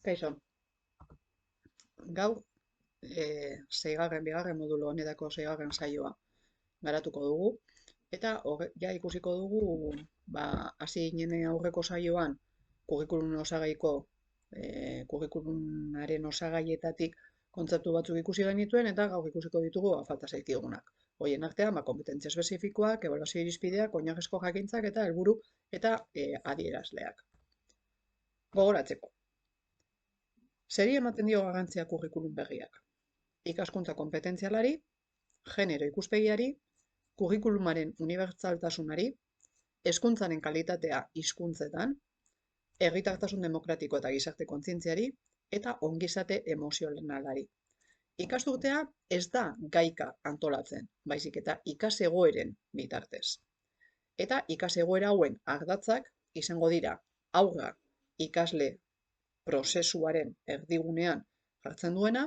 Kaixo, gaur bigarren modulo honetako seigarren saioa garatuko dugu. Eta ja ikusiko dugu, hasi ginen aurreko saioan, kurrikulumaren osagaietatik kontzeptu batzuk ikusi genituen, eta gaur ikusiko ditugu falta zaizkigunak. Horien artean, konpetentzia espezifikoak, ebaluazio irizpideak, oinarrizko jakintzak eta helburu eta adierazleak. Gogoratzeko. Zeri ematen dio garrantzia kurrikulum berriak? Ikaskuntza konpetentzialari, genero ikuspegiari, kurrikulumaren unibertsaltasunari, hezkuntzaren kalitatea hizkuntzetan, herritartasun demokratiko eta gizarte kontzientziari, eta ongizate emozionalari. Ikasturtea ez da gaika antolatzen, baizik eta ikasegoeren bitartez. Eta ikasegoera hauen ardatzak izango dira haurra ikasle prozesuaren erdigunean jartzen duena,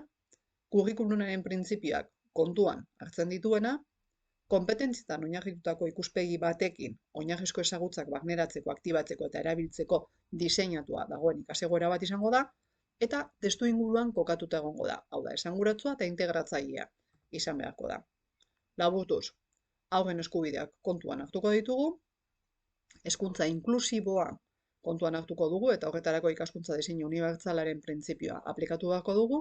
kurrikulumaren printzipioak kontuan hartzen dituena, konpetentzietan oinarritutako ikuspegi batekin oinarrizko ezagutzak barneratzeko, aktibatzeko eta erabiltzeko diseinatua dagoen ikasegoera bat izango da, eta testuinguruan kokatuta egongo da. Hau da, esanguratsua eta integratzailea izan beharko da. Laburtuz, haurren eskubideak kontuan hartuko ditugu, hezkuntza inklusiboa kontuan hartuko dugu, eta horretarako ikaskuntza diseinu unibertsalaren printzipioa aplikatu beharko dugu,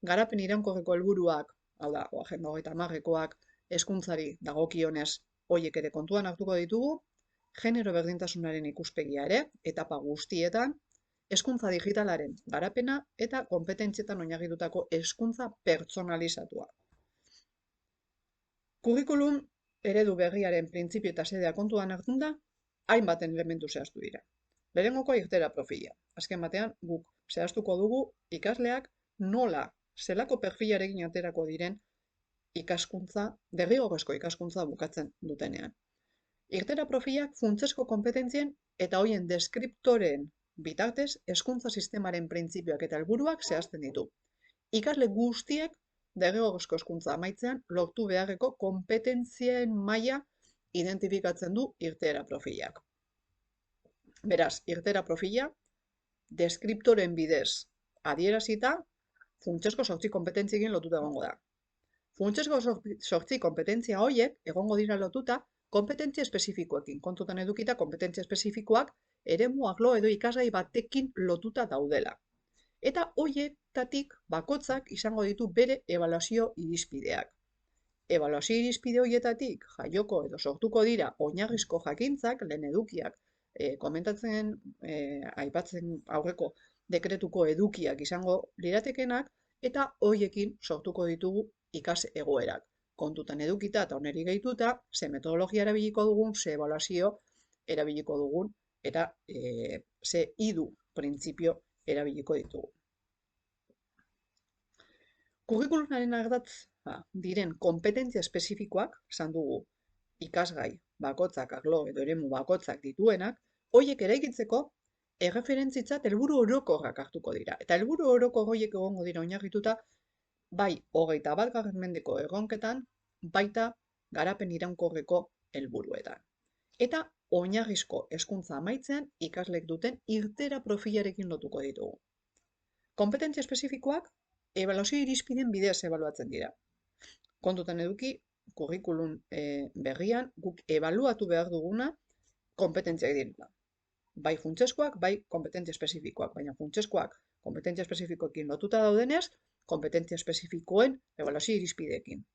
garapen iraunkorreko helburuak, hau da, Agenda 30ekoak, hezkuntzari dagokionez horiek ere kontuan hartuko ditugu, genero berdintasunaren ikuspegia ere, etapa guztietan, hezkuntza digitalaren garapena eta konpetentzietan oinarritutako hezkuntza pertsonalizatua. Kurrikulum eredu berriaren printzipio eta xedea kontuan hartunda, hainbaten elementu zehaztu dira. Lehenengokoa irteera profila. Azken batean, guk zehaztuko dugu ikasleak nola, zelako perfilarekin aterako diren ikaskuntza, derrigorrezko ikaskuntza bukatzen dutenean. Irteera profilak funtsezko konpetentzien eta horien deskriptoren bitartez hezkuntza sistemaren printzipioak eta helburuak zehazten ditu. Ikasle guztiek derrigorrezko hezkuntza amaitzean lortu beharreko konpetentzien maila identifikatzen du irteera profilak. Beraz, irteera profila, deskriptoren bidez adierazita, funtsezko 8 konpetentziekin lotuta egongo da. Funtsezko 8 konpetentzia horiek egongo dira lotuta konpetentzia espezifikoekin. Kontutan edukita konpetentzia espezifikoak eremu arlo edo ikasgai batekin lotuta daudela. Eta horietatik bakotzak izango ditu bere ebaluazio irizpideak. Ebaluazio irizpide horietatik jaioko edo sortuko dira oinarrizko jakintzak, lehen edukiak, aipatzen aurreko dekretuko edukiak izango liratekenak, eta horiekin sortuko ditugu ikas egoerak. Kontutan edukita eta oneri gehituta, ze metodologia erabiliko dugun, ze ebaluazio erabiliko dugun, eta ze idu printzipio erabiliko ditugu. Kurrikulumaren ardatz diren konpetentzia espezifikoak, esan dugu ikasgai bakotzak, arlo edo eremu bakotzak dituenak, horiek eraikitzeko erreferentzitzat helburu orokorrak hartuko dira. Eta helburu orokor horiek egongo dira oinarrituta bai 21. mendeko erronketan, baita garapen iraunkorreko helburuetan. Eta oinarrizko hezkuntza amaitzean ikasleek duten irteera profilarekin lotuko ditugu. Konpetentzia espezifikoak ebaluazio irizpideen bidez ebaluatzen dira. Kontutan eduki, kurrikulum berrian guk ebaluatu behar duguna konpetentziak direla. Bai funtsezkoak, bai konpetentzia espezifikoak, baina funtsezkoak konpetentzia espezifikoekin lotuta daudenez, konpetentzia espezifikoen ebaluazio irizpideekin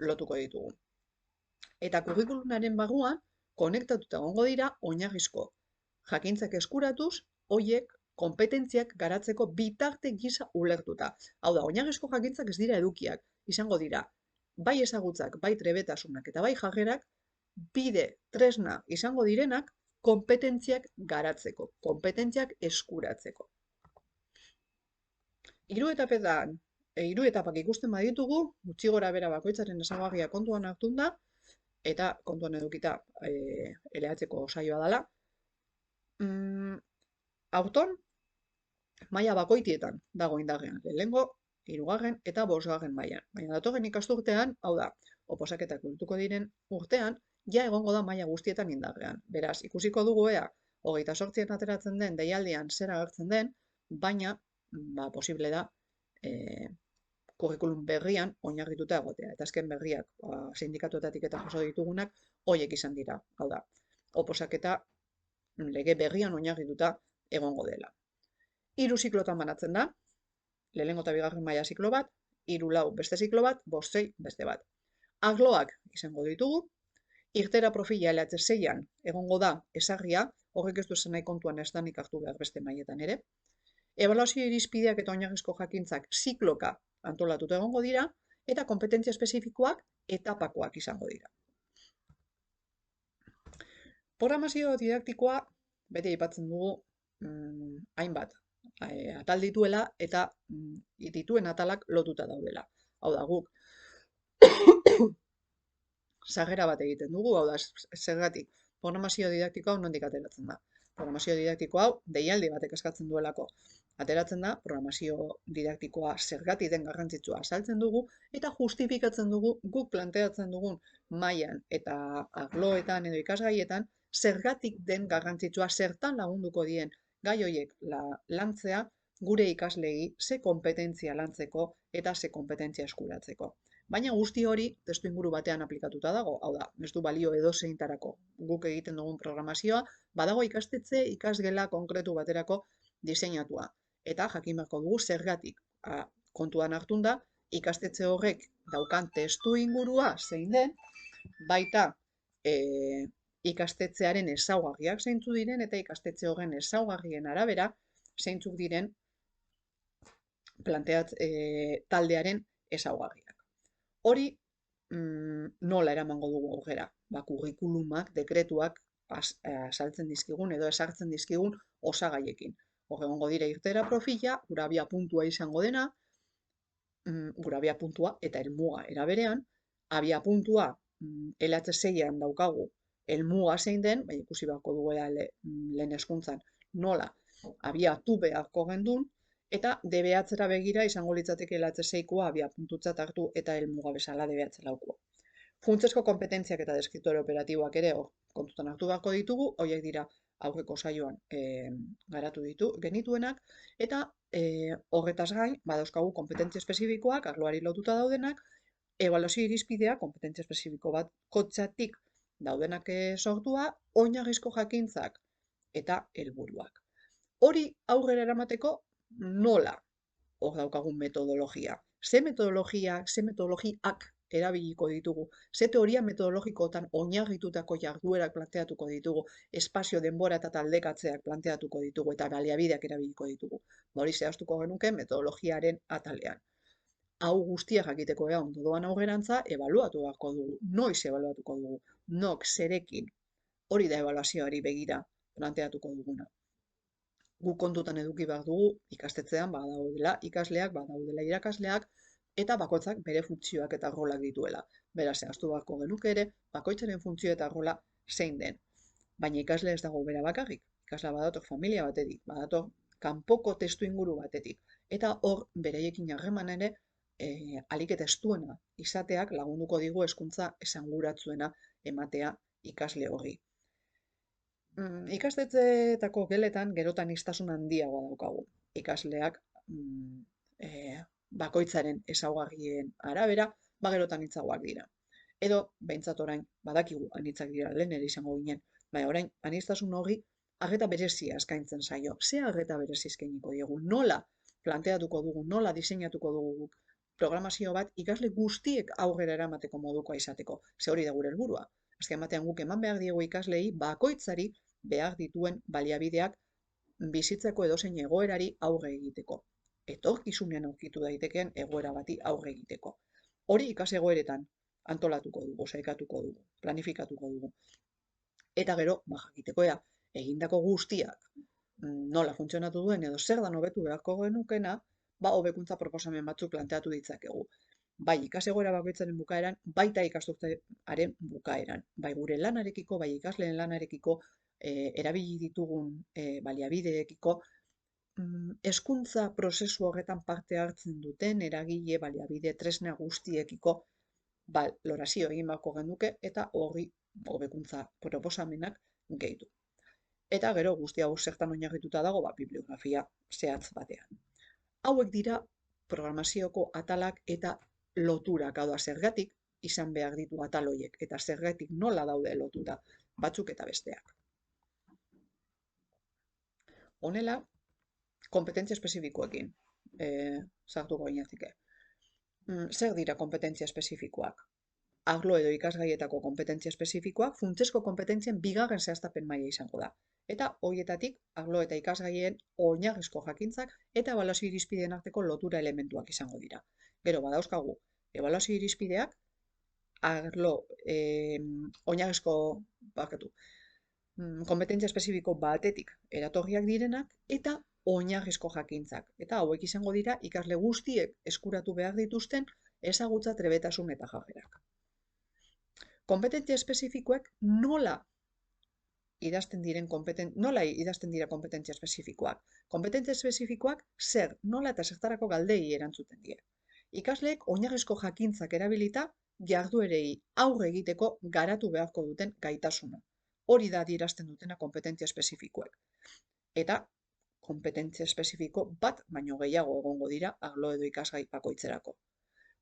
lotuko ditugu. Eta kurrikulumaren barruan konektatuta egongo dira oinarrizko jakintzak eskuratuz, horiek konpetentziak garatzeko bitarte gisa ulertuta. Hau da, oinarrizko jakintzak ez dira edukiak, izango dira bai ezagutzak, bai trebetasunak eta bai jarrerak, bide tresna izango direnak konpetentziak garatzeko, konpetentziak eskuratzeko. Hiru etapak ikusten baditugu, gutxi gora bera bakoitzaren ezaugarria kontuan hartunda, eta kontuan edukita LH-ko saioa dela. Aurton, maila bakoitietan dago indarrean, lehenengo, 3. eta 5. mailan. Baina datorren ikasturtean, hau da, oposaketak urtuko diren urtean, ja egongo da maila guztietan indarrean. Beraz, ikusiko dugu ea, 28 ateratzen den deialdian zer agertzen den, baina posible da kurrikulum berrian oinarrituta egotea. Eta azken berriak sindikatuetatik eta jaso ditugunak horiek izan dira. Hau da, oposaketa lege berrian oinarrituta egongo dela. 3 ziklotan banatzen da, lehenengo eta bigarren maila ziklo bat, 3-4 beste ziklo bat, 5-6 beste bat. Arloak izango ditugu, irtera profila LH6an egongo da ezarria, horrek ez du esan nahi kontuan ez danik hartu behar beste mailetan ere. Ebaluazio irizpideak eta oinarrizko jakintzak zikloka antolatuta egongo dira, eta kompetentzia espezifikoak etapakoak izango dira. Programazio didaktikoa beti aipatzen dugu hainbat atal dituela eta dituen atalak lotuta daudela. Hau da, guk sarrera bat egiten dugu, hau da, zergatik programazio didaktiko hau nondik ateratzen da. Programazio didaktiko hau deialdi batek eskatzen duelako ateratzen da, programazio didaktikoa zergatik den garrantzitsua azaltzen dugu eta justifikatzen dugu guk planteatzen dugun mailan eta arloetan edo ikasgaietan zergatik den garrantzitsua, zertan lagunduko dien gai horiek lantzea gure ikaslei ze kompetentzia lantzeko eta ze kompetentzia eskuratzeko. Baina guzti hori testu inguru batean aplikatuta dago, hau da, ez du balio edozeintarako guk egiten dugun programazioa, badago ikastetxe, ikasgela konkretu baterako diseinatua. Eta jakin beharko dugu zergatik kontuan hartunda ikastetxe horrek daukan testu ingurua zein den, baita ikastetxearen ezaugarriak zeintzuk diren eta ikastetxe horren ezaugarrien arabera zeintzuk diren taldearen ezaugarriak. Hori nola eramango dugu aurrera? Kurrikulumak, dekretuak azaltzen dizkigun edo ezartzen dizkigun osagaiekin. Hor egongo dira irtera profila, gure abiapuntua izango dena, gure abiapuntua eta helmuga eraberean, abiapuntua LH6an daukagu helmuga zein den, bai ikusi beharko dugu lehen hezkuntzan nola abiatu beharko gendun, eta DBH-era begira izango litzateke LH6koa abiapuntutzat hartu eta helmuga bezala DBH-laukoa. Funtsezko kompetentziak eta deskriptore operatiboak ere kontutan hartu beharko ditugu, horiek dira aurreko saioan garatu genituenak, eta horretaz gain, badauzkagu kompetentzia espezifikoak, arloari lotuta daudenak, ebaluazio irizpidea, kompetentzia espezifiko bat kotxatik daudenak sortua, oinarrizko jakintzak eta helburuak. Hori aurrera eramateko nola hor daukagun metodologia. Ze metodologiak erabiliko ditugu, ze teoria metodologikoetan oinarritutako jarduerak planteatuko ditugu, espazio, denbora eta taldekatzeak planteatuko ditugu eta baliabideak erabiliko ditugu. Hori zehaztuko genuke metodologiaren atalean. Hau guztia jakiteko ondo doan aurrerantza, ebaluatu beharko dugu. Noiz ebaluatuko dugu, nok zerekin. Hori da ebaluazioari begira planteatuko duguna. Guk kontutan eduki behar dugu ikastetxean badaudela ikasleak, badaudela irakasleak, eta bakoitzak bere funtzioak eta rolak dituela. Beraz, zehaztu beharko genuke ere, bakoitzaren funtzio eta rola zein den. Baina ikasle ez dago bera bakarrik. Ikaslea badator familia batetik, badator kanpoko testu inguru batetik. Eta hor, bereiekin harreman ere, ahalik eta estuena izateak lagunduko digu hezkuntza esanguratsuena ematea ikasle horri. Ikastetxeetako geletan gerotan iztasun handiagoa daukagu. Ikasleak bakoitzaren ezaugarrien arabera, gerotan hitzagoak dira. Edo, behintzat orain, badakigu anitzak dira, lehen ere izango ginen, baina orain, aniztasun hori, arreta berezia eskaintzen zaio. Ze arreta berezi eskainiko diegu? Nola planteatuko dugu, nola diseinatuko dugu programazio bat ikasle guztiek aurrera eramateko modukoa izateko. Ze hori da gure helburua. Azken batean guk eman behar diegu ikaslei bakoitzari behar dituen baliabideak bizitzeko edozein egoerari aurre egiteko. Etorkizunean aurkitu daitekeen egoera bati aurre egiteko. Hori ikas egoeretan antolatuko dugu, saikatuko dugu, planifikatuko dugu. Eta gero, jakiteko egindako guztiak nola funtzionatu duen edo zer dan hobetu beharko genukena, hobekuntza proposamen batzuk planteatu ditzakegu. Bai ikas egoera bakoitzaren bukaeran, baita ikasturtearen bukaeran. Bai gure lanarekiko, bai ikasleen lanarekiko, erabili ditugun baliabideekiko, hezkuntza prozesu horretan parte hartzen duten eragile baliabide tresna guztiekiko balorazio egin beharko genuke eta hori hobekuntza proposamenak gehitu. Eta gero guzti hau zertan oinarrituta dago, bibliografia zehatz batean. Hauek dira programazioko atalak eta loturak, hau da zergatik izan behar ditu atal horiek, eta zergatik nola daude lotuta batzuk eta besteak. Honela, kompetentzia espezifikoekin sartuko ginateke. Zer dira kompetentzia espezifikoak? Arlo edo ikasgaietako kompetentzia espezifikoak funtsezko kompetentzien bigarren zehaztapen maila izango da. Eta horietatik, arlo eta ikasgaien oinarrizko jakintzak eta ebaluazio irizpideen arteko lotura elementuak izango dira. Gero badauzkagu, ebaluazio irizpideak, arlo oinarrizko kompetentzia espezifiko batetik eratorriak direnak eta oinarrizko jakintzak. Eta hauek izango dira ikasle guztiek eskuratu behar dituzten ezagutza, trebetasun eta jarrerak. Kompetentzia espezifikoek nola idazten dira kompetentzia espezifikoak? Kompetentzia espezifikoak zer, nola eta zertarako galdei erantzuten die. Ikasleek oinarrizko jakintzak erabilita jarduerei aurre egiteko garatu beharko duten gaitasuna. Hori da adierazten dutena kompetentzia espezifikoek. Eta kompetentzia espezifiko bat baino gehiago egongo dira arlo edo ikasgai bakoitzerako.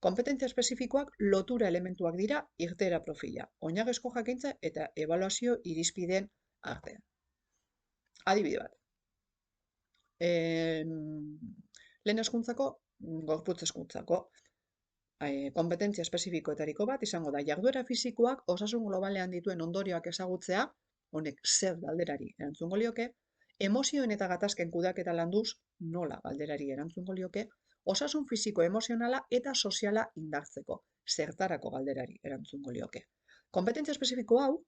Kompetentzia espezifikoak lotura elementuak dira irteera profila, oinarrizko jakintza eta ebaluazio irizpideen artean. Adibide bat. Lehen hezkuntzako, gorputz hezkuntzako kompetentzia espezifikoetariko bat izango da jarduera fisikoak osasun globalean dituen ondorioak ezagutzea, honek zer galderari erantzungo lioke, emozioen eta gatazken kudeaketa landuz, nola galderari erantzungo lioke, osasun fisiko, emozionala eta soziala indartzeko, zertarako galderari erantzungo lioke. Kompetentzia espezifiko hau,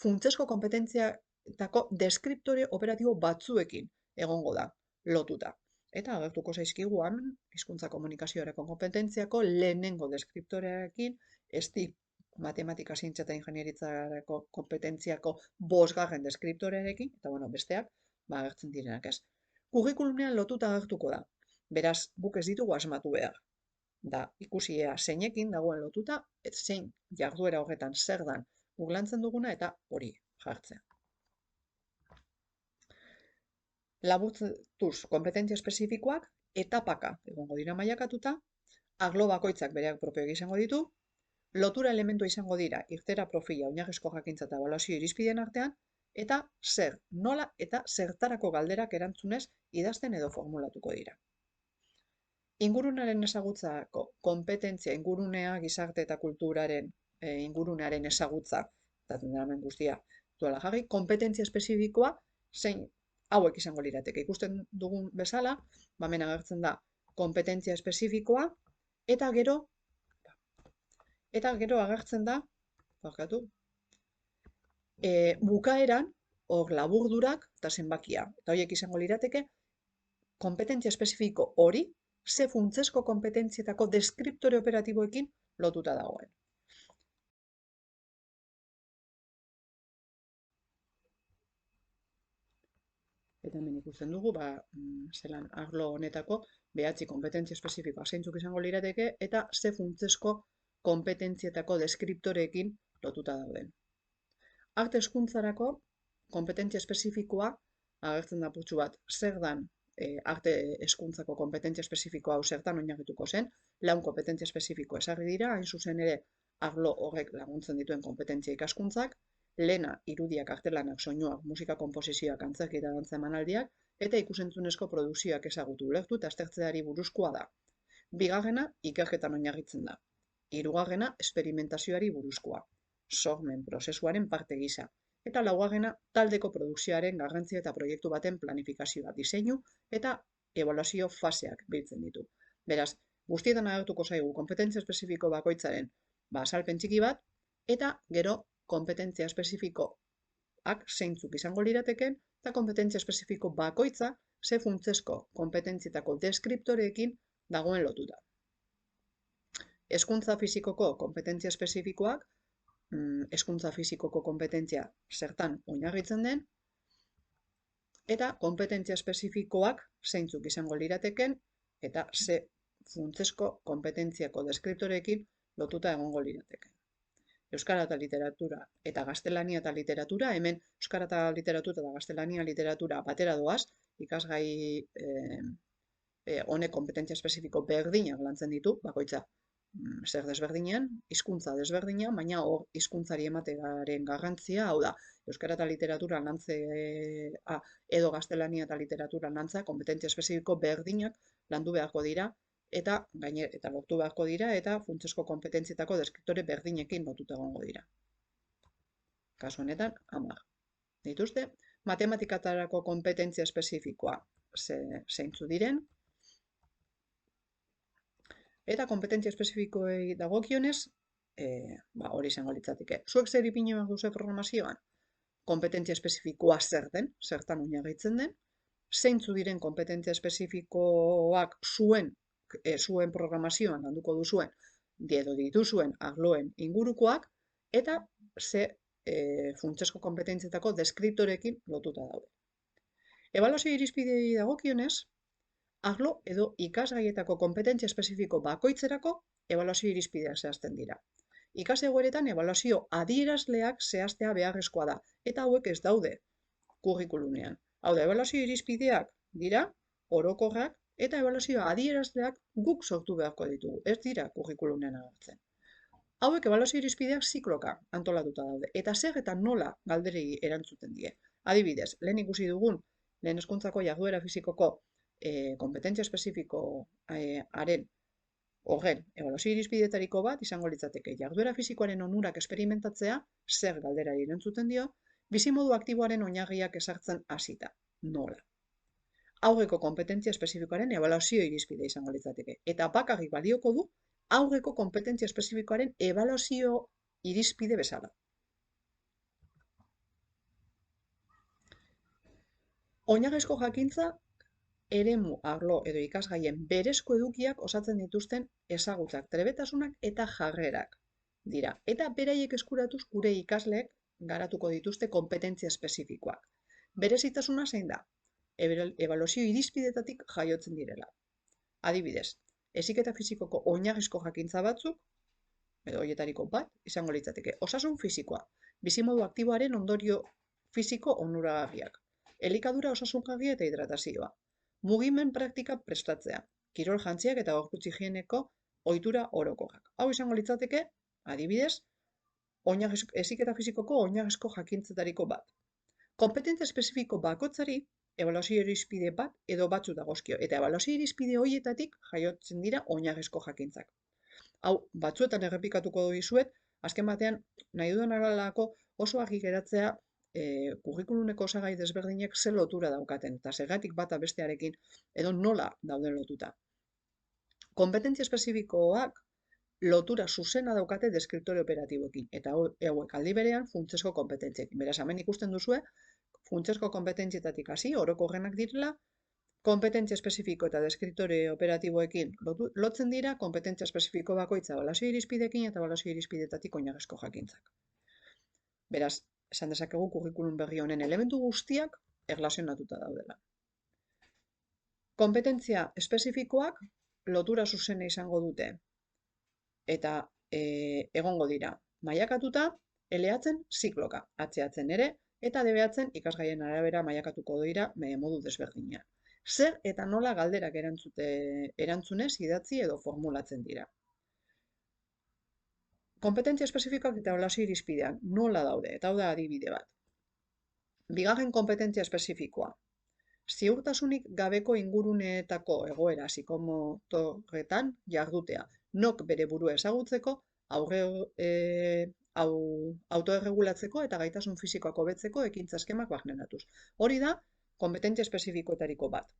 funtsezko kompetentziatako deskriptore operatibo batzuekin egongo da, lotuta. Eta agertuko zaizkigu hemen, hizkuntza komunikazioareko kompetentziako lehenengo deskriptorearekin, esti matematika, zientzia eta ingenieritzarako kompetentziako 5. deskriptorearekin, eta besteak, agertzen direnak ez. Curriculumean lotuta agertuko da. Beraz, guk ez ditugu asmatu behar. Da, ikusi ea zeinekin dagoen lotuta, zein jarduera horretan zer dan guk lantzen duguna eta hori jartzea. Laburtuz, kompetentzia espezifikoak etapaka egongo dira mailakatuta, arlo bakoitzak bereak propioak izango ditu, lotura elementu izango dira irteera profila, oinarrizko jakintza eta ebaluazio irizpideen artean, eta zer, nola eta zertarako galderak erantzunez idazten edo formulatuko dira. Ingurunearen ezagutzako kompetentzia ingurunea, gizarte eta kulturaren ingurunearen ezagutza, eta hemen guztia duela jarri, kompetentzia espezifikoa, zein hauek izango lirateke. Ikusten dugun bezala, hemen agertzen da kompetentzia espezifikoa, eta gero agertzen da, bukaeran, hor laburdurak eta zenbakia. Eta horiek izango lirateke, kompetentzia espezifiko hori, ze funtsezko kompetentzietako deskriptore operatiboekin lotuta dagoen. Eta hemen ikusten dugu, zelan arlo honetako 9 kompetentzia espezifikoa zeintzuk izango lirateke eta ze funtsezko kompetentzietako deskriptoreekin lotuta dauden. Arte hezkuntzarako kompetentzia espezifikoa agertzen da putzu bat zer dan arte hezkuntzako kompetentzia espezifikoa hau zertan oinarrituko zen, 4 kompetentzia espezifiko ezarri dira, hain zuzen ere arlo horrek laguntzen dituen kompetentzia ikaskuntzak, lehena irudiak, artelanak, soinuak, musika konposizioak, antzerki eta dantza emanaldiak, eta ikusentzunezko produkzioak ezagutu ulertu eta aztertzeari buruzkoa da. 2. ikerketan oinarritzen da. 3. esperimentazioari buruzkoa, sormen prozesuaren parte gisa. Eta 4. taldeko produkzioaren garrantzia eta proiektu baten planifikazioa, diseinu eta ebaluazio faseak biltzen ditu. Beraz, guztietan agertuko zaigu kompetentzia espezifiko bakoitzaren azalpen txiki bat, eta gero kompetentzia espezifikoak zeintzuk izango lirateken, eta kompetentzia espezifiko bakoitza ze funtsezko kompetentzietako deskriptoreekin dagoen lotuta. Hezkuntza fisikoko kompetentzia espezifikoak, hezkuntza fisikoko kompetentzia zertan oinarritzen den, eta kompetentzia espezifikoak zeintzuk izango lirateken, eta ze funtsezko kompetentziako deskriptoreekin lotuta egongo lirateken. Euskara eta literatura eta gaztelania eta literatura, hemen Euskara eta literatura eta gaztelania literatura batera doaz, ikasgai honek kompetentzia espezifiko berdinak lantzen ditu, bakoitza zer desberdinean, hizkuntza desberdinean, baina hor hizkuntzari ematearen garrantzia, hau da, euskara eta literatura lantzea edo gaztelania eta literatura lantzea kompetentzia espezifiko berdinak landu beharko dira eta lortu beharko dira eta funtsezko kompetentzietako deskriptore berdinekin lotuta egongo dira. Kasu honetan, 10 dituzte. Matematikatarako kompetentzia espezifikoa zeintzu diren. Eta kompetentzia espezifikoei dagokionez, hori izango litzateke. Zuek zer ipini behar duzu programazioan? Kompetentzia espezifikoa zer den, zertan oinarritzen den, zeintzu diren kompetentzia espezifikoak zuen programazioan landuko duzuen, edo dituzuen arloen ingurukoak, eta ze funtsezko kompetentzietako deskriptorekin lotuta daude. Ebaluazio irizpideei dagokionez, arlo edo ikasgaietako kompetentzia espezifiko bakoitzerako ebaluazio irizpideak zehazten dira. Ikasegoeretan ebaluazio adierazleak zehaztea beharrezkoa da, eta hauek ez daude kurrikulumean. Hau da, ebaluazio irizpideak dira orokorrak eta ebaluazio adierazleak guk sortu beharko ditugu, ez dira kurrikulumean agertzen. Hauek ebaluazio irizpideak zikloka antolatuta daude, eta zer eta nola galderei erantzuten die. Adibidez, lehen ikusi dugun, lehen hezkuntzako jarduera fisikoko kompetentzia espezifikoaren horren ebaluazio irizpideetariko bat izango litzateke jarduera fisikoaren onurak esperimentatzea, zer galderari erantzuten dio, bizimodu aktiboaren oinarriak ezartzen hasita. Nola? Aurreko kompetentzia espezifikoaren ebaluazio irizpide izango litzateke. Eta bakarrik balioko du aurreko kompetentzia espezifikoaren ebaluazio irizpide bezala. Oinarrizko jakintza eremu, arlo edo ikasgaien berezko edukiak osatzen dituzten ezagutzak, trebetasunak eta jarrerak dira. Eta beraiek eskuratuz gure ikasleek garatuko dituzte kompetentzia espezifikoak. Berezitasuna zein da? Ebaluazio irizpidetatik jaiotzen direla. Adibidez, heziketa fisikoko oinarrizko jakintza batzuk, edo horietariko bat, izango litzateke. Osasun fisikoa, bizimodu aktiboaren ondorio fisiko onuragarriak. Elikadura osasungarria eta hidratazioa. Mugimen praktika prestatzea, kirol jantziak eta gorputz higieneko ohitura orokorrak. Hau izango litzateke, adibidez, heziketa fisikoko oinarrizko jakintzetariko bat. Konpetentzia espezifiko bakoitzari ebaluazio irizpide bat edo batzu dagozkio, eta ebaluazio irizpide horietatik jaiotzen dira oinarrizko jakintzak. Hau, batzuetan errepikatuko dizuet, azken batean nahi dudan aralako oso argi geratzea kurrikulumeko osagai desberdinek ze lotura daukaten, eta zergatik bata bestearekin edo nola dauden lotuta. Kompetentzia espezifikoak lotura zuzena daukate deskriptore operatiboekin, eta hauek aldi berean funtsezko kompetentziekin. Beraz, hemen ikusten duzue, funtsezko kompetentzietatik hasi, orokorrenak direla, kompetentzia espezifiko eta deskriptore operatiboekin lotzen dira, kompetentzia espezifiko bakoitza ebaluazio irizpideekin eta ebaluazio irizpidetatik oinarrizko jakintzak. Beraz, esan dezakegu kurrikulum berri honen elementu guztiak erlazionatuta daudela. Kompetentzia espezifikoak lotura zuzena izango dute eta egongo dira mailakatuta, eleatzen zikloka, atzeatzen ere, eta debeatzen ikasgaien arabera mailakatuko dira modu desberdinean. Zer eta nola galderak erantzunez idatzi edo formulatzen dira. Kompetentzia espezifikoak eta ebaluazio irizpideak nola daude, eta hau da adibide bat. Bigarren kompetentzia espezifikoa. Ziurtasunik gabeko inguruneetako egoera psikomotorretan jardutea. Nok bere burua ezagutzeko, autoerregulatzeko eta gaitasun fisikoak hobetzeko ekintza eskemak barneratuz. Hori da kompetentzia espezifikoetariko bat.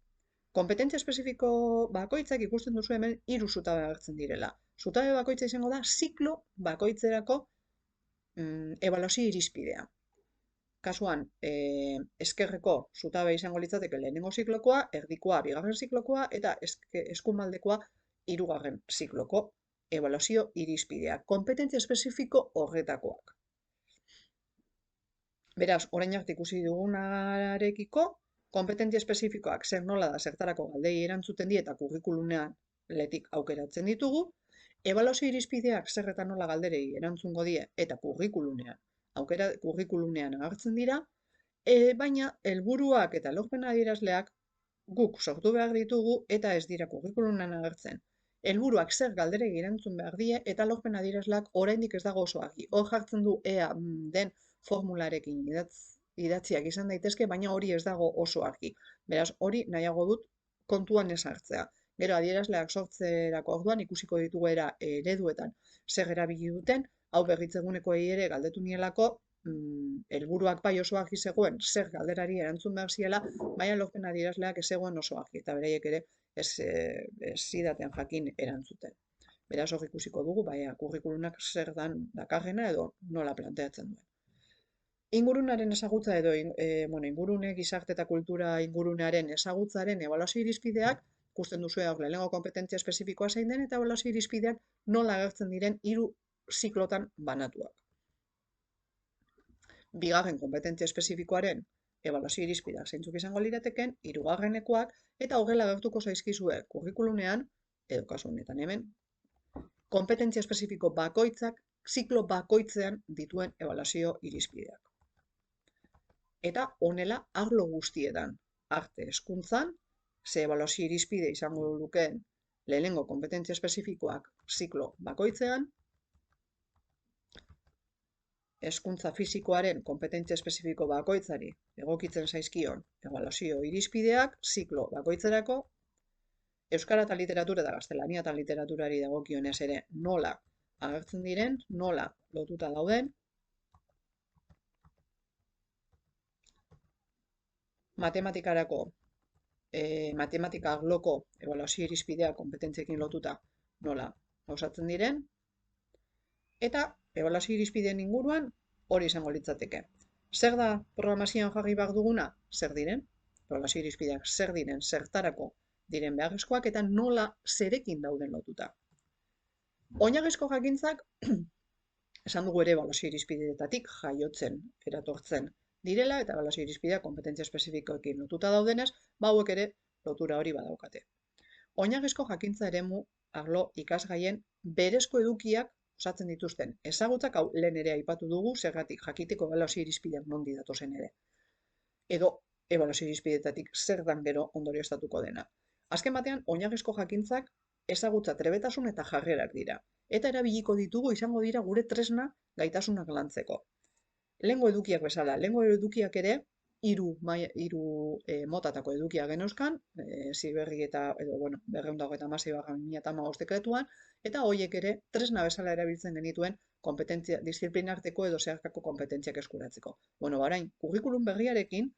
Kompetentzia espezifiko bakoitzak ikusten duzu hemen 3 zutabe agertzen direla. Zutabe bakoitza izango da ziklo bakoitzerako ebaluazio irizpidea. Kasuan, ezkerreko zutabe izango litzateke lehenengo ziklokoa, erdikoa bigarren ziklokoa eta eskumaldekoa 3. zikloko ebaluazio irizpidea. Kompetentzia espezifiko horretakoak. Beraz, orain arte ikusi dugunarekiko, kompetentzia espezifikoak zer nola da zertarako galdei erantzuten die eta kurrikulumean letik aukeratzen ditugu, Ebaluazio irizpideak zer eta nola galderei erantzungo die eta kurrikulunean agertzen dira, baina helburuak eta lorpen adierazleak guk sortu behar ditugu eta ez dira kurrikulunean agertzen. Helburuak zer galderei erantzun behar die eta lorpen adierazleak oraindik ez dago oso argi. Hor jartzen du ea den formularekin idatziak izan daitezke, baina hori ez dago oso argi. Beraz, hori nahiago dut kontuan ez hartzea. Gero, adierazleak sortzerako orduan ikusiko ditugu ereduetan zer erabili duten, hau berritzegunekoei ere galdetu nielako, helburuak bai oso argi zegoen zer galderari erantzun behar ziela, baina lorpen adierazleak ez zegoen oso argi, eta beraiek ere ez zidaten jakin erantzuten. Beraz, hor ikusiko dugu, baina kurrikulunak zer dan dakarrena edo nola planteatzen duen. Ingurunaren ezagutza edo ingurune, gizarte eta kultura ingurunearen ezagutzaren ebaluazio irizpideak, ikusten duzu hor lehenengo konpetentzia espezifikoa zein den, eta ebaluazio irizpideak nola agertzen diren 3 ziklotan banatuak. Bigarren konpetentzia espezifikoaren ebaluazio irizpideak zeintzuk izango lirateken, hirugarrenekoak, eta horrela agertuko zaizkizue kurrikulunean, edo kasu honetan hemen, konpetentzia espezifiko bakoitzak ziklo bakoitzean dituen ebaluazio irizpideak. Eta honela arlo guztietan, arte hezkuntzan, ze ebaluazio irizpide izango lukeen lehenengo konpetentzia espezifikoak ziklo bakoitzean, hezkuntza fisikoaren konpetentzia espezifiko bakoitzari egokitzen zaizkion ebaluazio irizpideak ziklo bakoitzerako, euskara eta literatura eta gaztelania eta literaturari dagokionez ere nola agertzen diren, nola lotuta dauden, matematikarako, matematika arloko ebaluazio irizpideak konpetentziekin lotuta nola osatzen diren, eta ebaluazio irizpideen inguruan hori izango litzateke. Zer da programazioan jarri behar duguna? Zer diren? Ebaluazio irizpideak zer diren, zertarako diren beharrezkoak eta nola zerekin dauden lotuta. Oinarrizko jakintzak, esan dugu ere ebaluazio irizpideetatik jaiotzen, eratortzen direla, eta ebaluazio irizpideak konpetentzia espezifikoekin lotuta daudenez, hauek ere lotura hori badaukate. Oinarrizko jakintza eremu arlo ikasgaien berezko edukiak osatzen dituzten ezagutzak, hau lehen ere aipatu dugu, zergatik jakiteko ebaluazio irizpideak nondi datozen ere. Edo ebaluazio irizpideetatik zer dan gero ondorioztatuko dena. Azken batean, oinarrizko jakintzak ezagutza, trebetasun eta jarrerak dira. Eta erabiliko ditugu izango dira gure tresna gaitasunak lantzeko. Lehengo edukiak bezala, lehengo edukiak ere, hiru motatako edukiak genuzkan, Heziberri eta, edo, 226/2015 dekretuan, eta horiek ere tresna bezala erabiltzen genituen kompetentzia disiplinarteko edo zeharkako kompetentziak eskuratzeko. Orain, kurrikulum berriarekin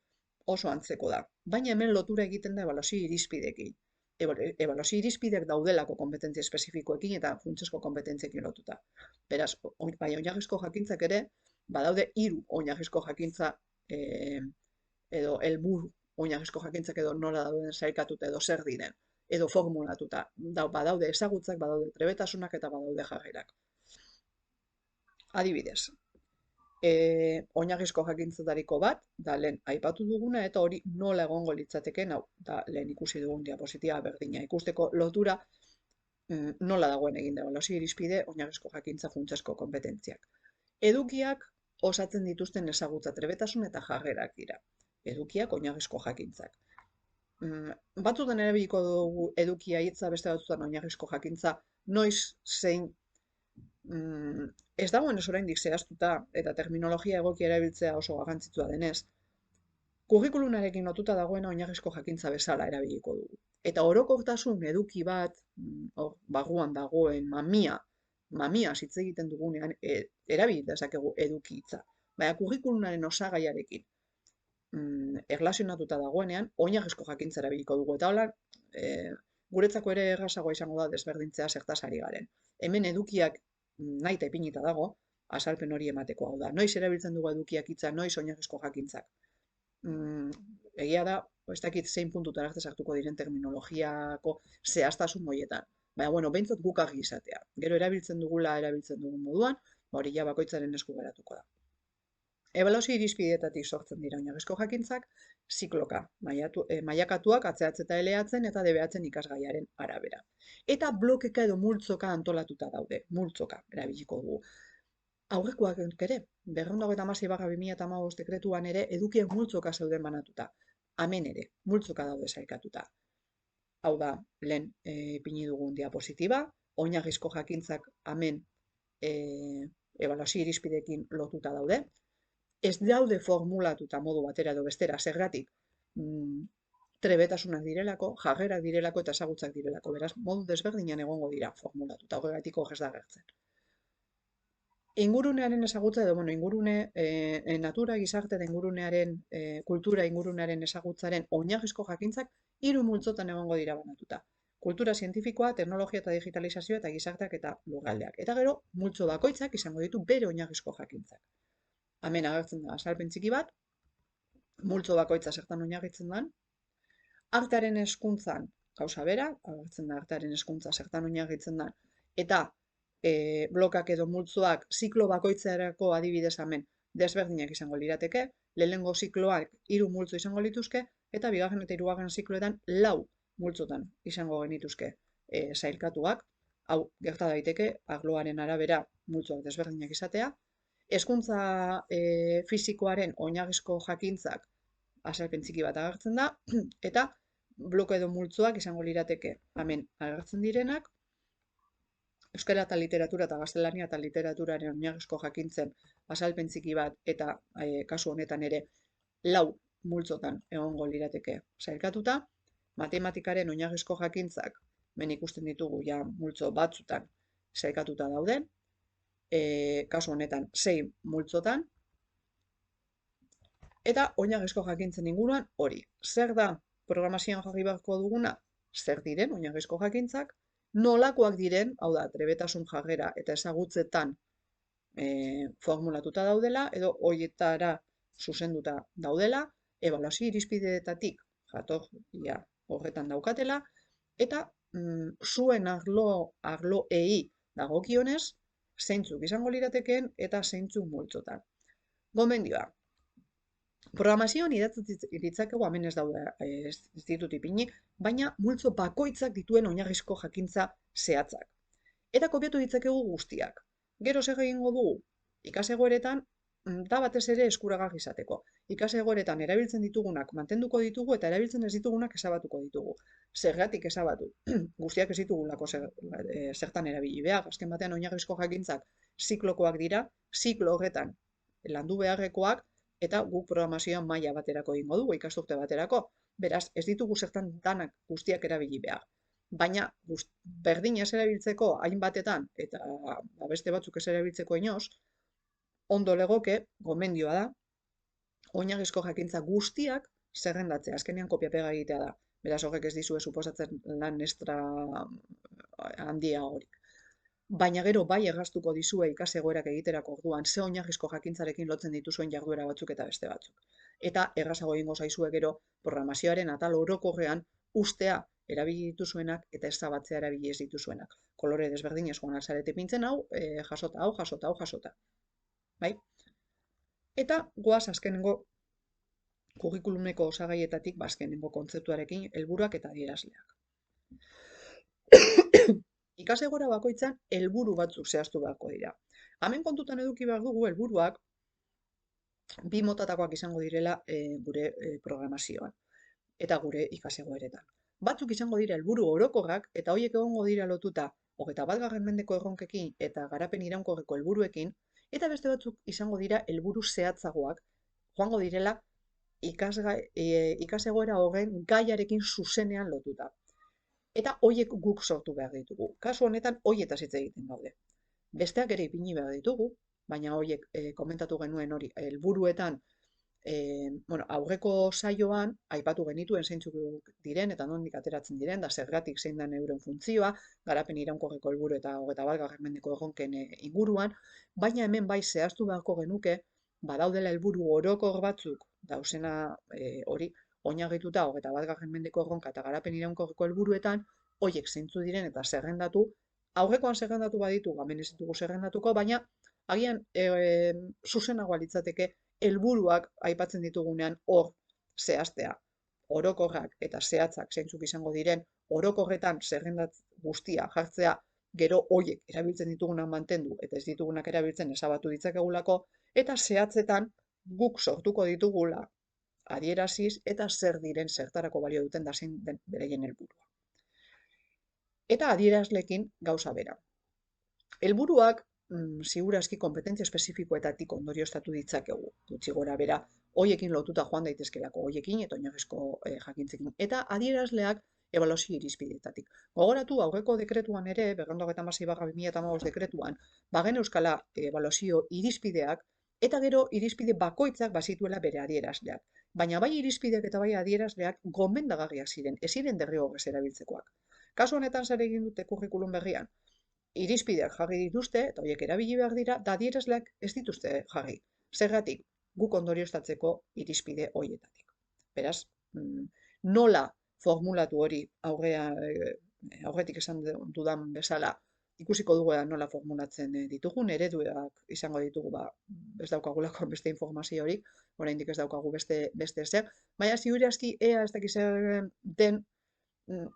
oso antzeko da, baina hemen lotura egiten da ebaluazio irizpideekin. Ebaluazio irizpideak daudelako kompetentzia espezifikoekin eta funtsezko kompetentziekin lotuta. Beraz, bai oinarrizko jakintzak ere, badaude 3 oinarrizko jakintza edo helburu oinarrizko jakintzak edo nola dauden sailkatuta edo zer diren, edo formulatuta. Badaude ezagutzak, badaude trebetasunak eta badaude jarrerak. Adibidez, oinarrizko jakintzetariko bat, da lehen aipatu duguna, eta hori nola egongo litzateken, hau, da lehen ikusi dugun diapositiba berdina. Ikusteko lotura nola dagoen egin da ebaluazio irizpide, oinarrizko jakintza funtsezko kompetentziak. Edukiak osatzen dituzten ezagutza, trebetasun eta jarrerak dira. Edukiak oinarrizko jakintzak. Batzutan erabiliko dugu edukia hitza, beste batzutan oinarrizko jakintza, noiz zein ez dagoen ez oraindik zehaztuta eta terminologia egokia erabiltzea oso garrantzitsua denez, kurrikulunarekin lotuta dagoena oinarrizko jakintza bezala erabiliko dugu. Eta orokortasun eduki bat, barruan dagoen mamia hitz egiten dugunean, erabili dezakegu eduki hitza. Baina kurrikulunaren osagaiarekin erlazionatuta dagoenean, oinarrizko jakintza erabiliko dugu. Eta hola, guretzako ere errazagoa izango da desberdintzea zertaz ari garen. Hemen edukiak nahi eta ipinita dago, azalpen hori emateko, hau da. Noiz erabiltzen dugu edukiak hitza, noiz oinarrizko jakintzak. Egia da, ez dakit zein puntutara arte sartuko diren terminologiako zehaztasun horietan. Baina, behintzat guk argi izatea. Gero erabiltzen dugun moduan, hori ja bakoitzaren esku geratuko da. Ebaluazio irizpideetatik sortzen dira oinarrizko jakintzak, zikloka, mailakatuak atzehatzen eta eleatzen eta debeatzen ikasgaiaren arabera. Eta blokeka edo multzoka antolatuta daude, multzoka erabiliko dugu. Aurrekoak ere, 226/2015 dekretuan ere edukien multzoka zeuden banatuta. Hemen ere, multzoka daude sailkatuta. Hau da, lehen ipini dugun diapositiba, oinarrizko jakintzak hemen ebaluazio irizpideekin lotuta daude. Ez daude formulatuta modu batera edo bestera, zergatik trebetasunak direlako, jarrerak direlako eta ezagutzak direlako. Beraz, modu desberdinan egongo dira formulatuta, horregatik hor ez da agertzen. Ingurunearen ezagutza edo, ingurune, natura gizarte eta ingurunearen, kultura ingurunearen ezagutzaren oinarrizko jakintzak 3 multzotan egongo dira banatuta. Kultura zientifikoa, teknologia eta digitalizazioa eta gizarteak eta lurraldeak. Eta gero, multzo bakoitzak izango ditu bere oinarrizko jakintzak. Hemen agertzen da azalpen txiki bat, multzo bakoitza zertan oinarritzen den, artearen hezkuntzan gauza bera, agertzen da artearen hezkuntza zertan oinarritzen den, eta blokak edo multzoak ziklo bakoitzarako adibidez hemen desberdinak izango lirateke, lehenengo zikloak 3 multzo izango lituzke, eta bigarren eta hirugarren zikloetan 4 multzotan izango genituzke sailkatuak, hau gerta daiteke arloaren arabera multzoak desberdinak izatea. Hezkuntza fisikoaren oinarrizko jakintzak azalpen txiki bat agertzen da, eta bloke edo multzoak izango lirateke hemen agertzen direnak, euskara eta literatura eta gaztelania eta literaturaren oinarrizko jakintzen azalpen txiki bat, eta kasu honetan ere 4 multzotan egongo lirateke sailkatuta, matematikaren oinarrizko jakintzak, hemen ikusten ditugu ja multzo batzutan sailkatuta dauden, kasu honetan 6 multzotan, eta oinarrizko jakintzen inguruan hori. Zer da programazioan jarri beharko duguna? Zer diren oinarrizko jakintzak? Nolakoak diren, hau da, trebetasun jarrera eta ezagutzetan formulatuta daudela, edo horietara zuzenduta daudela, ebaluazio irizpideetatik jatorria horretan daukatela, eta zuen arloei dagokionez, zeintzuk izango liratekeen eta zeintzuk multzotan. Gomendioa. Programazioan idatzi ditzakegu, hemen ez daude ez ditut ipini, baina multzo bakoitzak dituen oinarrizko jakintza zehatzak. Eta kopiatu ditzakegu guztiak. Gero zer egingo dugu? Ikasegoeretan da batez ere eskuragarri izateko. Ikasegoeretan erabiltzen ditugunak mantenduko ditugu eta erabiltzen ez ditugunak ezabatuko ditugu. Zergatik ezabatu? Guztiak ez ditugulako zertan erabili behar. Azken batean oinarrizko jakintzak ziklokoak dira, ziklo horretan landu beharrekoak, eta guk programazioan maila baterako egingo dugu, ikasturte baterako. Beraz, ez ditugu zertan danak guztiak erabili behar. Baina, berdin ez erabiltzeko hainbatetan, eta beste batzuk ez erabiltzeko inoz, ondo legoke, gomendioa da, oinarrizko jakintza guztiak zerrendatzea, azkenean kopia-pega egitea da. Beraz, horrek ez dizue suposatzen lan extra handia horik. Baina gero bai erraztuko dizue ikasegoerak egiterako orduan ze oinarrizko jakintzarekin lotzen dituzuen jarduera batzuk eta beste batzuk. Eta errazago egingo zaizue gero programazioaren atal orokorrean ustea erabili dituzuenak eta ezabatzea erabili ez dituzuenak. Kolore desberdinez joan alzarete pintzen hau, jasota, hau jasota, hau jasota. Bai? Eta goaz azkenengo kurrikulumeko osagaietatik azkenengo kontzeptuarekin helburuak eta adierazleak. Ikasegora bakoitzan helburu batzuk zehaztu beharko dira. Hemen kontutan eduki behar dugu helburuak 2 motatakoak izango direla gure programazioan eta gure ikasegoeretan. Batzuk izango dira helburu orokorrak eta horiek egongo dira lotuta 21. mendeko erronkekin eta garapen iraunkorreko helburuekin, eta beste batzuk izango dira helburu zehatzagoak, joango direla ikasegoera horren gaiarekin zuzenean lotuta. Eta horiek guk sortu behar ditugu. Kasu honetan, horietaz hitz egiten gaude. Besteak ere ipini behar ditugu, baina horiek komentatu genuen hori helburuetan, aurreko saioan aipatu genituen zeintzuk diren eta nondik ateratzen diren, da zergatik zein den euren funtzioa, garapen iraunkorreko helburu eta 21. mendeko erronken inguruan, baina hemen bai zehaztu beharko genuke, badaudela helburu orokor batzuk, dauzena hori, oinarrituta 21. mendeko erronka eta garapen iraunkorreko helburuetan, horiek zeintzu diren eta zerrendatu, aurrekoan zerrendatu baditu, hemen ez ditugu zerrendatuko, baina agian zuzenagoa litzateke helburuak aipatzen ditugunean hor zehaztea. Orokorrak eta zehatzak zeintzuk izango diren, orokorretan zerrendat guztia jartzea, gero hoiek erabiltzen ditugunak mantendu eta ez ditugunak erabiltzen ezabatu ditzakegulako, eta zehatzetan guk sortuko ditugula adieraziz eta zer diren zertarako balio duten da zein den beraien helburua. Eta adierazleekin gauza bera. Helburuak ziur aski konpetentzia espezifikoetatik ondorioztatu ditzakegu. Gutxi gora bera, hoiekin lotuta joan daitezkelako, hoiekin eta oinarrizko jakintzekin. Eta adierazleak ebaluazio irizpideetatik. Gogoratu aurreko dekretuan ere, 226/2015 dekretuan, bagen euskala ebaluazio irizpideak, eta gero irizpide bakoitzak bazituela bere adierazleak. Baina bai irizpideak eta bai adierazleak gomendagarriak ziren, ez ziren derrigorrez erabiltzekoak. Kasu honetan zer egin dute kurrikulum berrian? Irizpideak jarri dituzte, eta horiek erabili behar dira, da adierazleak ez dituzte jarri. Zergatik, guk ondorioztatzeko irizpide horietatik. Beraz, nola formulatu hori aurretik esan dudan bezala, ikusiko dugu nola formulatzen ditugun, ereduak izango ditugu, ez daukagulako beste informaziorik, oraindik ez daukagu beste zer, baina ziur aski ea ez dakiz den,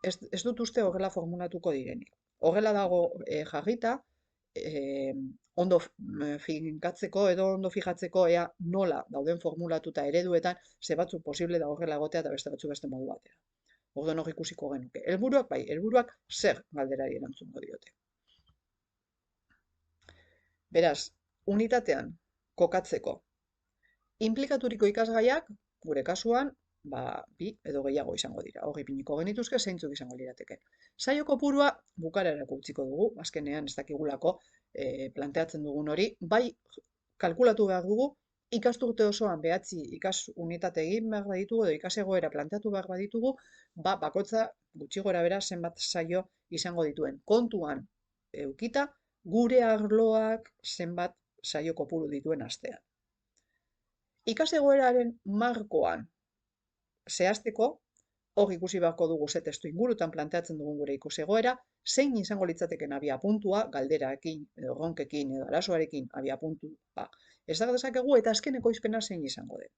ez dut uste horrela formulatuko direnik. Horrela dago jarrita, ondo finkatzeko edo ondo fijatzeko ea nola dauden formulatuta ereduetan, ze batzuk posible da horrela egotea eta beste batzuk beste modu batera. Orduan hor ikusiko genuke. Helburuak bai, helburuak zer galderari erantzungo diote. Beraz, unitatean kokatzeko. Inplikaturiko ikasgaiak, gure kasuan, bi edo gehiago izango dira. Hor ipiniko genituzke zeintzuk izango lirateke. Saio kopurua bukaerarako utziko dugu, azkenean ez dakigulako planteatzen dugun hori, bai kalkulatu behar dugu, ikasturte osoan 9 ikas unitate egin behar baditugu edo ikasegoera planteatu behar baditugu, bakoitza gutxi gora bera zenbat saio izango dituen. Kontuan eukita, gure arloak zenbat saio kopuru dituen astean. Ikasegoeraren markoan zehazteko, hor ikusi beharko dugu ze testu ingurutan planteatzen dugun gure ikusegoera, zein izango litzateken abiapuntua, galderaekin, edo erronkekin, edo arazoarekin abiapuntua. Ez da dezakegu eta azken ekoizpena zein izango den.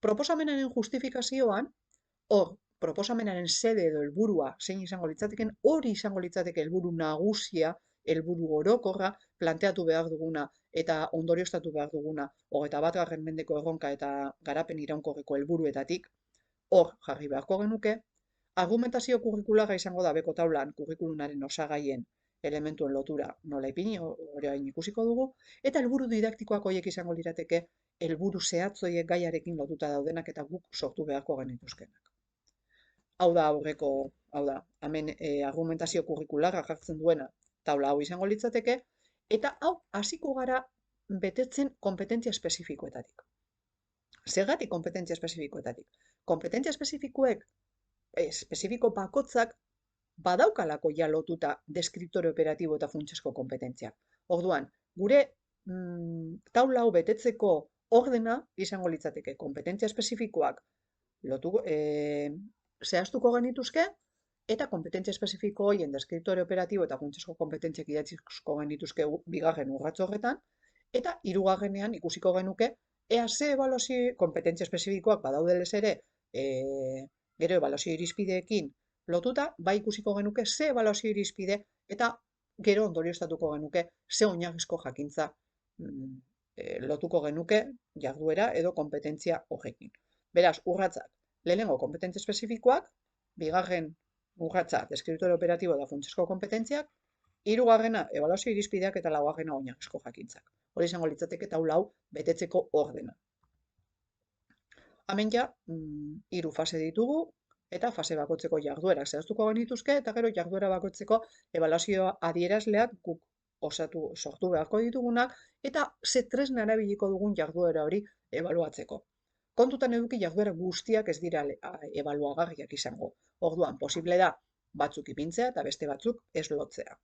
Proposamenaren justifikazioan, hor, proposamenaren sede edo helburua zein izango litzateken, hori izango litzateke helburu nagusia, helburu orokorra, planteatu behar duguna eta ondorioztatu behar duguna, 21. mendeko erronka eta garapen iraunkorreko helburuetatik, hor jarri beharko genuke, argumentazio kurrikularra izango da beko taulan kurrikulunaren osagaien elementuen lotura nola ipini, orain ikusiko dugu, eta helburu didaktikoak horiek izango lirateke helburu zehatzoiek gaiarekin lotuta daudenak eta guk sortu beharko genituzkenak. Hau da, hemen argumentazio kurrikularra jartzen duena taula hau izango litzateke, eta hau hasiko gara betetzen kompetentzia espezifikoetatik. Zergatik kompetentzia espezifikoetatik? Kompetentzia espezifiko bakotzak badaukalako ja lotuta deskriptore operatibo eta funtsezko kompetentziak. Orduan, gure taula hau betetzeko ordena izango litzateke kompetentzia espezifikoak zehaztuko genituzke, eta kompetentzia espezifiko horien deskriptore operatibo eta funtsezko kompetentziak idatziko genituzke bigarren urrats horretan, eta hirugarrenean ikusiko genuke ea ze ebaluazio kompetentzia espezifikoak badaudelez ere, gero ebaluazio irizpideekin lotuta, bai ikusiko genuke ze ebaluazio irizpide eta gero ondorioztatuko genuke ze oinarrizko jakintza lotuko genuke jarduera edo kompetentzia horrekin. Beraz, urratsak, lehenengo kompetentzia espezifikoak, bigarren urratsa deskriptore operatibo eta funtsezko kompetentziak, hirugarrena ebaluazio irizpideak eta laugarrena oinarrizko jakintzak. Hori izango litzateke taula hau betetzeko ordena. Hemen ja, 3 fase ditugu, eta fase bakoitzeko jarduerak zehaztuko genituzke, eta gero jarduera bakoitzeko ebaluazio adierazleak guk sortu beharko ditugunak, eta ze tresna erabiliko dugun jarduera hori ebaluatzeko. Kontutan eduki jarduera guztiak ez dira ebaluagarriak izango. Orduan, posible da batzuk ipintzea eta beste batzuk ez lotzea.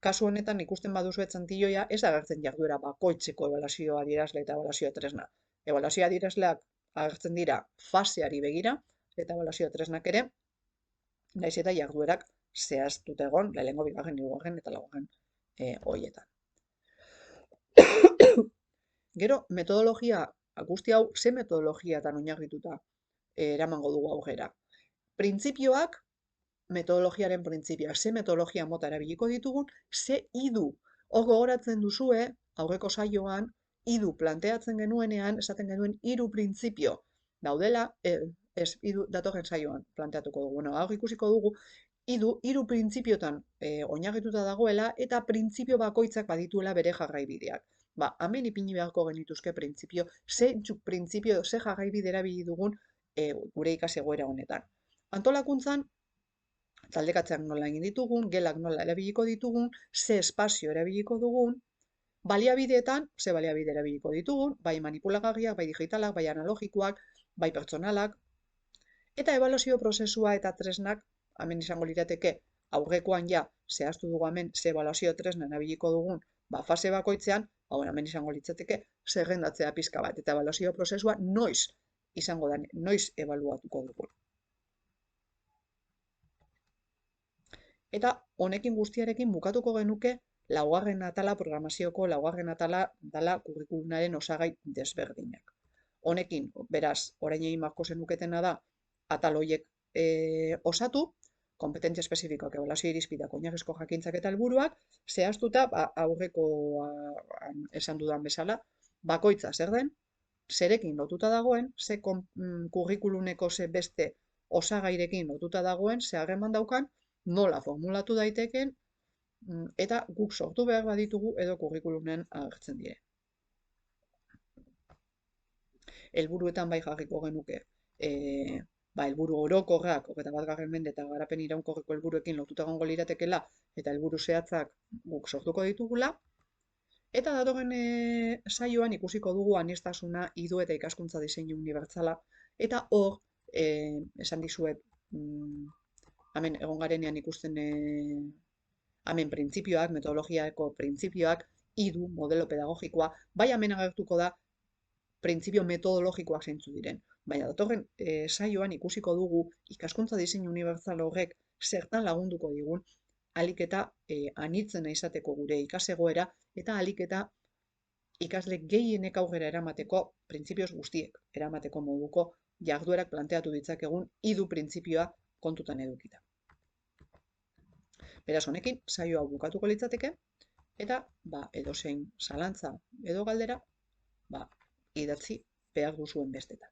Kasu honetan ikusten baduzu txantilloia ez agertzen jarduera bakoitzeko ebaluazio adierazle eta ebaluazio tresna. Ebaluazio adierazleak agertzen dira faseari begira eta ebaluazio tresnak ere, naiz eta jarduerak zehaztuta egon, lehenengo, bigarren, hirugarren eta laugarren horietan. Gero, metodologia guzti hau ze metodologiatan oinarrituta eramango dugu aurrera. Printzipioak, metodologiaren printzipioak, ze metodologia mota erabiliko ditugun, ze idu. Hor gogoratzen duzue, aurreko saioan, idu planteatzen genuenean, esaten genuen 3 printzipio daudela, idu datorren saioan planteatuko dugu. Bueno, hor ikusiko dugu, idu 3 printzipiotan oinarrituta dagoela eta printzipio bakoitzak badituela bere jarraibideak. Ba, hemen ipini beharko genituzke printzipio, ze jarraibide erabili dugun gure ikasiegoera honetan. Antolakuntzan, taldekatzeak nola egin ditugun, gelak nola erabiliko ditugun, ze espazio erabiliko dugun, baliabideetan, ze baliabide erabiliko ditugun, bai manipulagarriak, bai digitalak, bai analogikoak, bai pertsonalak, eta ebaluazio prozesua eta tresnak, hemen izango lirateke, aurrekoan ja, zehaztu dugu hemen, ze ebaluazio tresna erabiliko dugun, ba, fase bakoitzean, hemen izango litzateke, zerrendatzea pizka bat, eta ebaluazio prozesua noiz izango da, noiz ebaluatuko dugu. Eta honekin guztiarekin bukatuko genuke laugarren atala programazioko laugarren atala dala kurrikulumaren osagai desberdinak. Honekin, beraz, orain egin beharko zenuketena da atal horiek osatu, kompetentzia espezifikoak, ebaluazio irizpideak, oinarrizko jakintzak eta helburuak, zehaztuta aurreko esan dudan bezala, bakoitza zer den, zerekin lotuta dagoen, ze kurrikulumeko ze beste osagairekin lotuta dagoen, ze harreman daukan, nola formulatu daiteken, eta guk sortu behar baditugu edo kurrikulumen agertzen dire. Helburuetan bai jarriko genuke, helburu orokorrak, 21. mende eta garapen iraunkorreko helburuekin lotuta egongo liratekeela, eta helburu zehatzak guk sortuko ditugula, eta datorren saioan ikusiko dugu aniztasuna, idu eta ikaskuntza diseinu unibertsala, eta hor, esan dizuet, hemen egon garenean ikusten hemen printzipioak, metodologiako printzipioak, idu, modelo pedagogikoa, bai hemen agertuko da printzipio metodologikoak zeintzu diren. Baina datorren saioan ikusiko dugu ikaskuntza diseinu unibertsal horrek zertan lagunduko digun, ahalik eta anitzena izateko gure ikasegoera, eta ahalik eta ikasle gehienek aurrera eramateko printzipioz guztiek eramateko moduko jarduerak planteatu ditzakegun idu printzipioa kontutan edukita. Beraz, honekin, saio hau bukatuko litzateke, eta edozein zalantza edo galdera, idatzi behar duzuen bestetan.